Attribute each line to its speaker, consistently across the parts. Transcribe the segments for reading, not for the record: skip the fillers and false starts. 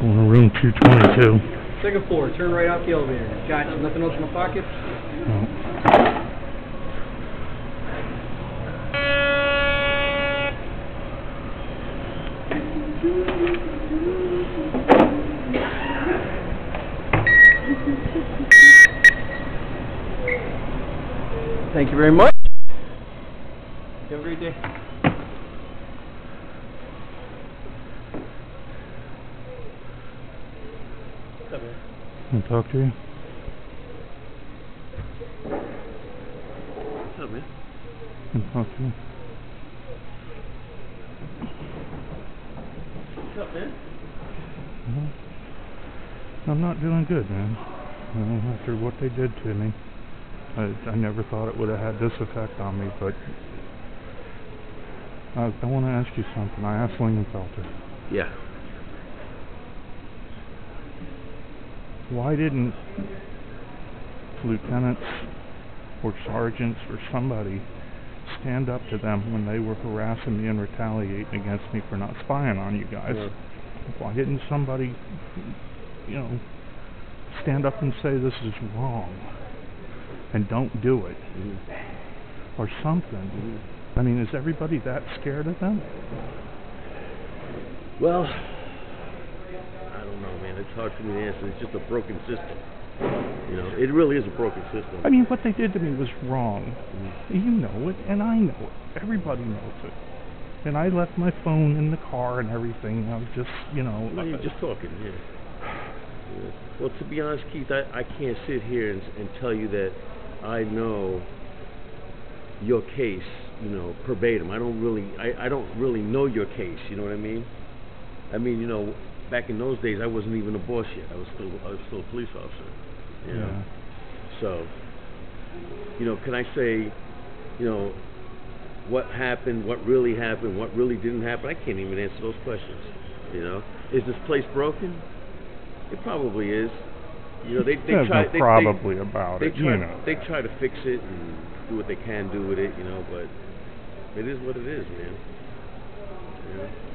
Speaker 1: Going to room 222.
Speaker 2: Second floor, turn right out the elevator. Gotcha. Nothing else in my pocket?
Speaker 1: No.
Speaker 2: Thank you very much. Have a great day. What's up, man?
Speaker 1: Can I talk to you?
Speaker 2: What's up, man?
Speaker 1: Can I talk to you?
Speaker 2: What's up, man?
Speaker 1: I'm not doing good, man. After what they did to me, I never thought it would have had this effect on me, but I want to ask you something. I asked Lingenfelter.
Speaker 3: Yeah.
Speaker 1: Why didn't lieutenants or sergeants or somebody stand up to them when they were harassing me and retaliating against me for not spying on you guys?
Speaker 3: Yeah.
Speaker 1: Why didn't somebody, stand up and say this is wrong and don't do it? Or something? I mean, is everybody that scared of them?
Speaker 3: Well, I don't know, man. It's hard for me to answer. It's just a broken system. It really is a broken system.
Speaker 1: I mean, what they did to me was wrong. You know it, and I know it. Everybody knows it. And I left my phone in the car and everything. I was just,
Speaker 3: No, you're just talking, yeah. Well, to be honest, Keith, I can't sit here and tell you that I know your case, verbatim. I don't really know your case. You know what I mean? I mean, back in those days, I wasn't even a boss yet. I was still a police officer.
Speaker 1: Yeah.
Speaker 3: So, can I say, what happened, what really happened, what really didn't happen? I can't even answer those questions. Is this place broken? It probably is. They
Speaker 1: There's
Speaker 3: try.
Speaker 1: no probably about
Speaker 3: they
Speaker 1: it.
Speaker 3: try, They try to fix it and do what they can do with it, but it is what it is, man.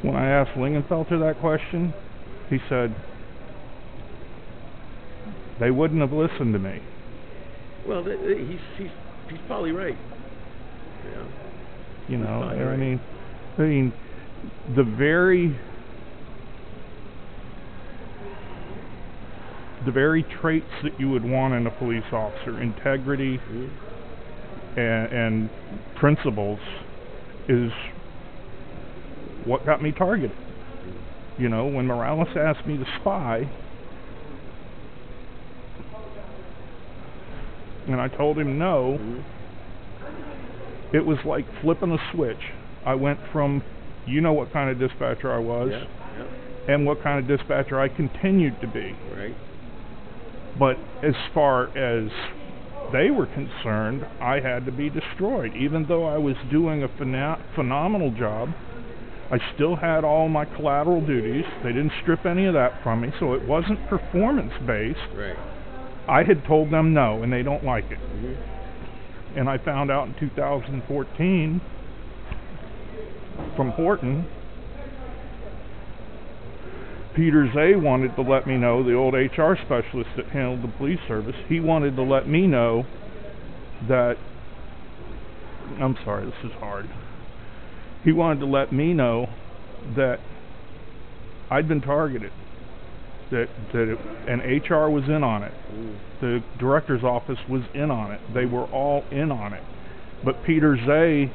Speaker 1: When I asked Lingenfelter that question, he said they wouldn't have listened to me.
Speaker 3: Well, he's probably right.
Speaker 1: I mean, the very traits that you would want in a police officer, integrity and principles, is what got me targeted. When Morales asked me to spy, and I told him no, it was like flipping a switch. I went from, what kind of dispatcher I was, and what kind of dispatcher I continued to be.
Speaker 3: Right.
Speaker 1: But as far as they were concerned, I had to be destroyed. Even though I was doing a phenomenal job, I still had all my collateral duties. They didn't strip any of that from me, so it wasn't performance-based.
Speaker 3: Right.
Speaker 1: I had told them no, and they don't like it. And I found out in 2014 from Horton, Peter Zay wanted to let me know, the old HR specialist that handled the police service, he wanted to let me know that, I'm sorry, this is hard. He wanted to let me know that I'd been targeted, and HR was in on it. The director's office was in on it. They were all in on it. But Peter Zay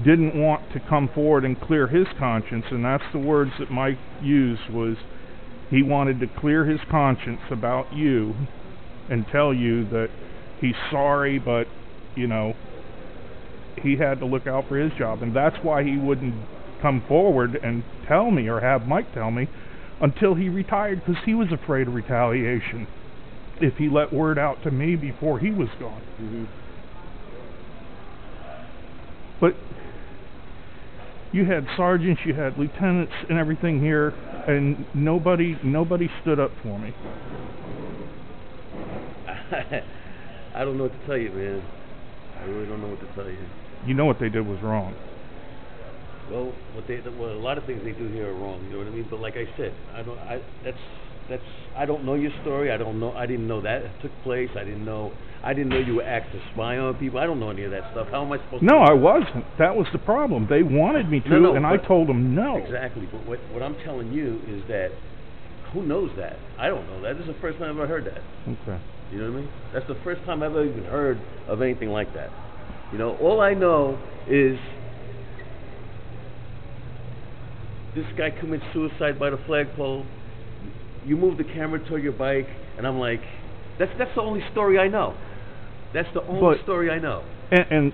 Speaker 1: didn't want to come forward and clear his conscience, and that's the words that Mike used, was he wanted to clear his conscience about you and tell you that he's sorry, but he had to look out for his job, and that's why he wouldn't come forward and tell me or have Mike tell me until he retired, because he was afraid of retaliation if he let word out to me before he was gone. But you had sergeants, you had lieutenants and everything here, and nobody stood up for me.
Speaker 3: I don't know what to tell you, man. I really don't know what to tell you.
Speaker 1: You know what they did was wrong.
Speaker 3: Well, a lot of things they do here are wrong. You know what I mean? But like I said, I don't know your story. I didn't know that took place. I didn't know you were asked to spy on people. I don't know any of that stuff. How am I supposed to?
Speaker 1: No, I wasn't. That was the problem. They wanted me to, and I told them no.
Speaker 3: Exactly. But what I'm telling you is that who knows that? I don't know that. This is the first time I've ever heard that.
Speaker 1: Okay.
Speaker 3: You know what I mean? That's the first time I've ever even heard of anything like that. You know, all I know is this guy commits suicide by the flagpole. You move the camera toward your bike, and I'm like, that's the only story I know. That's the only story I know.
Speaker 1: And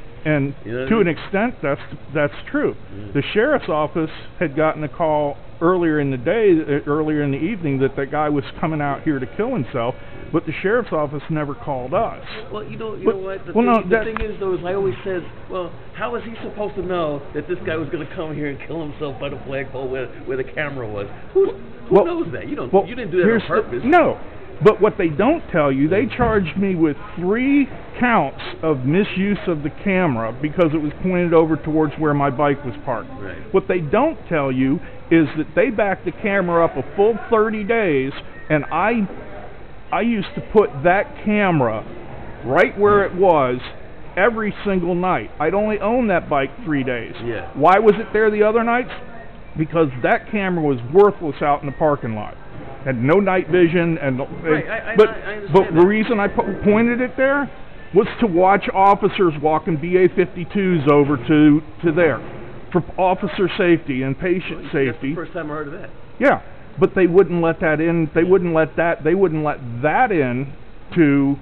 Speaker 1: you know to an extent, that's true. The sheriff's office had gotten a call earlier in the day, earlier in the evening, that guy was coming out here to kill himself, but the sheriff's office never called us.
Speaker 3: Well, you know what? The thing is, though, is I always says, well, how is he supposed to know that this guy was going to come here and kill himself by the flagpole where the camera was? Who knows that? You didn't do that on purpose.
Speaker 1: No. But what they don't tell you, they charged me with 3 counts of misuse of the camera because it was pointed over towards where my bike was parked.
Speaker 3: Right.
Speaker 1: What they don't tell you is that they backed the camera up a full 30 days, and I used to put that camera right where it was every single night. I'd only owned that bike 3 days.
Speaker 3: Yeah.
Speaker 1: Why was it there the other nights? Because that camera was worthless out in the parking lot. Had no night vision, but the reason I pointed it there was to watch officers walking BA-52s over to there for officer safety and patient safety.
Speaker 3: That's the first time I heard of that.
Speaker 1: Yeah, but they wouldn't let that in. They wouldn't let that in to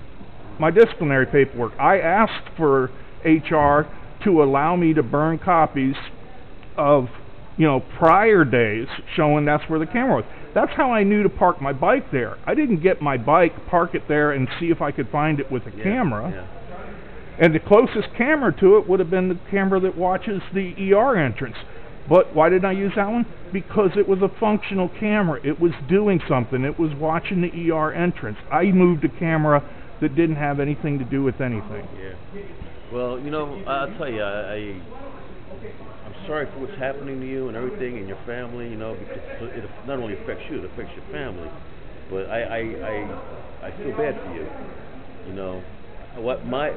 Speaker 1: my disciplinary paperwork. I asked for HR to allow me to burn copies of prior days showing that's where the camera was. That's how I knew to park my bike there. I didn't get my bike, park it there, and see if I could find it with a camera. Yeah. And the closest camera to it would have been the camera that watches the ER entrance. But why didn't I use that one? Because it was a functional camera. It was doing something. It was watching the ER entrance. I moved a camera that didn't have anything to do with anything.
Speaker 3: Yeah. Well, I'll tell you, I'm sorry for what's happening to you and everything and your family, because it not only affects you, it affects your family. But I feel bad for you. What my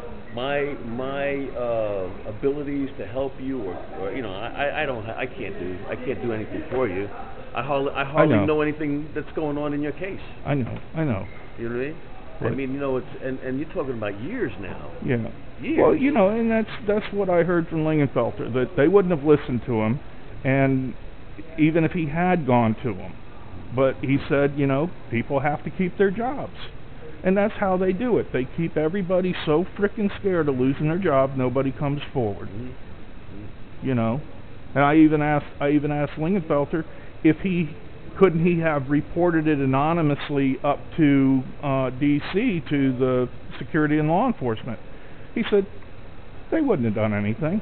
Speaker 3: abilities to help you I can't do anything for you. I hardly know anything that's going on in your case.
Speaker 1: I know.
Speaker 3: You know what I mean? Right. I mean, it's and you're talking about years now.
Speaker 1: Yeah.
Speaker 3: Years.
Speaker 1: Well, and that's what I heard from Lingenfelter, that they wouldn't have listened to him, and even if he had gone to him. But he said, people have to keep their jobs. And that's how they do it. They keep everybody so frickin' scared of losing their job, nobody comes forward. And I even asked Lingenfelter if couldn't he have reported it anonymously up to D.C. to the security and law enforcement. He said they wouldn't have done anything.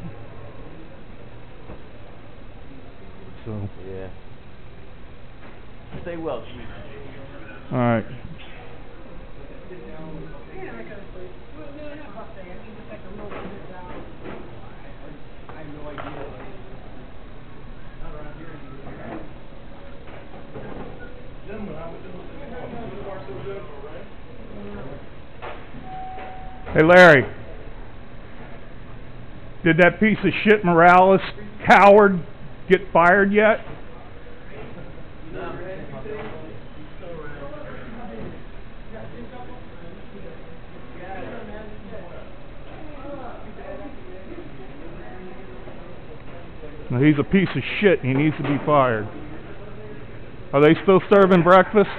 Speaker 1: So.
Speaker 3: Yeah. Stay well, Chief.
Speaker 1: All right. Hey Larry, did that piece of shit Morales coward get fired yet? No, he's a piece of shit and he needs to be fired. Are they still serving breakfast?